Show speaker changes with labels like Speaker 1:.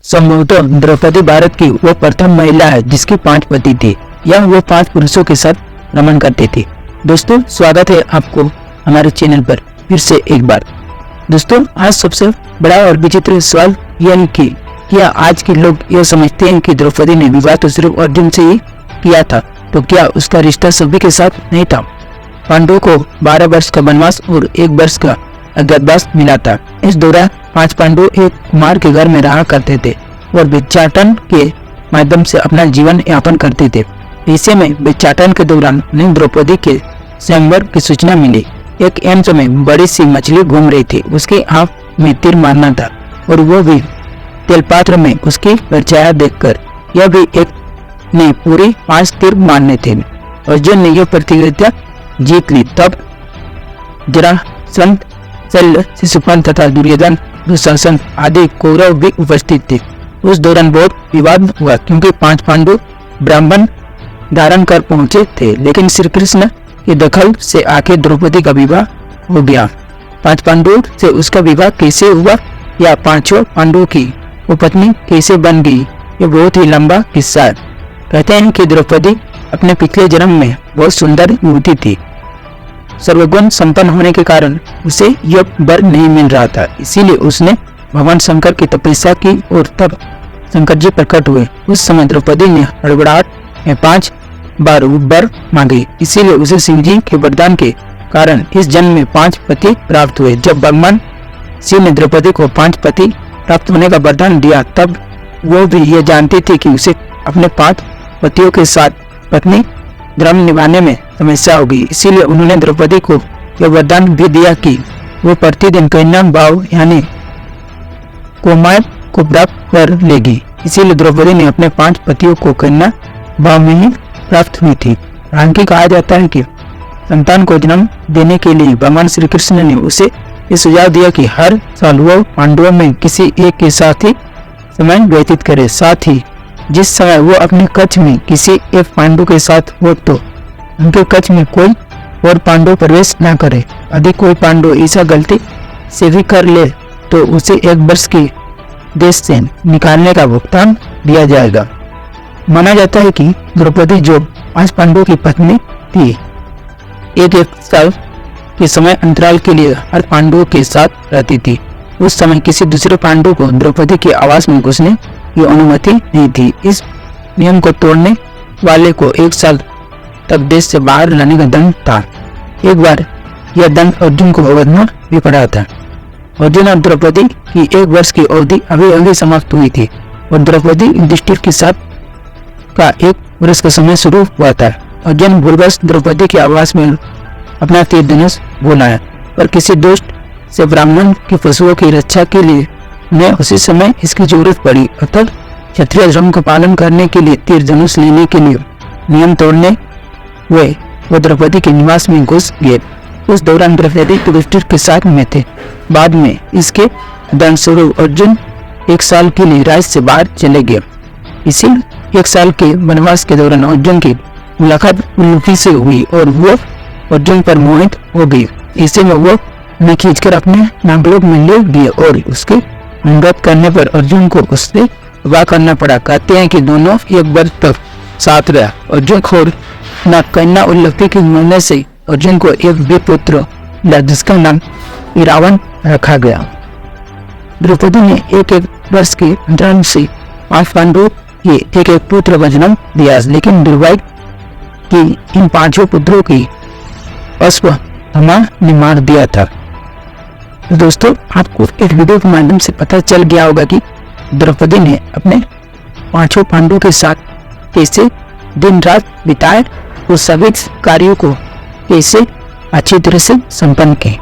Speaker 1: संभवतः द्रौपदी भारत की वो प्रथम महिला है जिसके 5 पति थे या वो 5 पुरुषों के साथ रमण करते थे। दोस्तों, स्वागत है आपको हमारे चैनल पर फिर से एक बार। दोस्तों, आज सबसे बड़ा और विचित्र सवाल यह है कि क्या आज के लोग यह समझते हैं कि द्रौपदी ने विवाह तो सिर्फ अर्जुन से ही किया था, तो क्या उसका रिश्ता सभी के साथ नहीं था? पांडवों को 12 वर्ष का वनवास और 1 वर्ष का अज्ञातवास मिला था। इस दौरान 5 पांडव एक कुमार के घर में रहा करते थे और भिक्षाटन के माध्यम से अपना जीवन यापन करते थे। ऐसे में भिक्षाटन के दौरान उन्हें द्रौपदी के स्वयंवर की सूचना मिली। एक एम्स में बड़ी सी मछली घूम रही थी, उसके आंख में तीर मारना था और वो भी तेल पात्र में उसकी परछाया देखकर। यह भी एक ने पूरी 5 तीर मारने थे। अर्जुन ने यह प्रतियोगिता जीत ली। तब जरासंध, शल्य, शिशुपाल तथा दुर्योधन, दुशासन आदि कौरव भी उपस्थित थे। उस दौरान बहुत विवाद हुआ क्योंकि 5 पांडव ब्राह्मण धारण कर पहुंचे थे, लेकिन श्री कृष्ण के दखल से आखिर द्रौपदी का विवाह हो गया। 5 पांडवों से उसका विवाह कैसे हुआ या 5 पांडवों की वो पत्नी कैसे बन गई, ये बहुत ही लंबा किस्सा है। कहते हैं कि द्रौपदी अपने पिछले जन्म में बहुत सुंदर युवती थी। सर्वगुण संपन्न होने के कारण उसे यह वर नहीं मिल रहा था, इसीलिए उसने भगवान शंकर की तपस्या की और तब शंकर जी प्रकट हुए। उस समय द्रौपदी ने हड़बड़ाहट में 5 बार वर मांगे, इसीलिए उसे शिव जी के वरदान के कारण इस जन्म में 5 पति प्राप्त हुए। जब भगवान शिव ने द्रौपदी को 5 पति प्राप्त होने का वरदान दिया, तब वो भी ये जानती थी कि उसे अपने 5 पतियों के साथ पत्नी धर्म निभाने में समस्या होगी। इसीलिए उन्होंने द्रौपदी को यह वरदान भी दिया कि वो प्रतिदिन कन्या भाव यानी कुमार को प्राप्त कर लेगी। इसीलिए द्रौपदी ने अपने 5 पतियों को कन्या भाव में ही प्राप्त हुई थी। हालांकि कहा जाता है कि संतान को जन्म देने के लिए भगवान श्री कृष्ण ने उसे ये सुझाव दिया कि हर साल वो पांडवों में किसी एक के साथ ही समय व्यतीत करे। साथ ही जिस समय वो अपने कक्ष में किसी एक पांडव के साथ हो तो उनके कक्ष में कोई और पांडव प्रवेश न करे। यदि कोई पांडव ऐसा गलती से भी कर ले तो उसे 1 वर्ष के देश से निकालने का भुगतान दिया जाएगा। माना जाता है कि द्रौपदी जो 5 पांडवों की पत्नी थी, एक साल के समय अंतराल के लिए हर पांडवों के साथ रहती थी। उस समय किसी दूसरे पांडव को द्रौपदी के आवास में घुसने की अनुमति नहीं थी। इस नियम को तोड़ने वाले को 1 साल तक देश से बाहर रहने का दंड था। एक बार यह दंड अर्जुन को भुगतना भी पड़ा था। अर्जुन और द्रौपदी की 1 वर्ष की अवधि अभी समाप्त हुई थी और द्रौपदी युधिष्ठिर के साथ का 1 वर्ष का समय शुरू हुआ था। अर्जुन भूलवश द्रौपदी के आवास में अपना तीर धनुष भूलाया और किसी दुष्ट से ब्राह्मण के पशुओं की रक्षा के लिए उन्हें उसी समय इसकी जरूरत पड़ी। अतः क्षत्रिय धर्म का पालन करने के लिए तीर धनुष लेने के लिए नियम तोड़ने हुए वो द्रौपदी के निवास में घुस गए। उस दौरान द्रौपदी युधिष्ठिर के साथ में थे। बाद में इसके दंड स्वरूप अर्जुन 1 साल के लिए राज्य से बाहर चले गए। इसी 1 साल के वनवास के दौरान अर्जुन की मुलाकात उल्लूकी से हुई और वो अर्जुन पर मोहित हो गई। इसे में वो उन्हें खींचकर अपने नागलोक में ले गए और उसके अनुरोध करने पर अर्जुन को उससे विवाह करना पड़ा। कहते हैं कि दोनों 1 वर्ष तक साथ रहा। अर्जुन खोर न कन्या उल्लूकी के मरने से अर्जुन को एक भी पुत्र मिला जिसका नाम इरावन रखा गया। द्रौपदी ने 1 वर्ष के अंतराल से 5 पांडवों के 1 पुत्र का जन्म दिया, लेकिन दुर्भाग्य कि इन 5 पुत्रों की अश्वत्थामा ने मार दिया था। तो दोस्तों, आपको इस वीडियो के माध्यम से पता चल गया होगा कि द्रौपदी ने अपने 5 पांडवों के साथ कैसे दिन रात बिताए और सभी कार्यों को कैसे अच्छी तरह से संपन्न किए।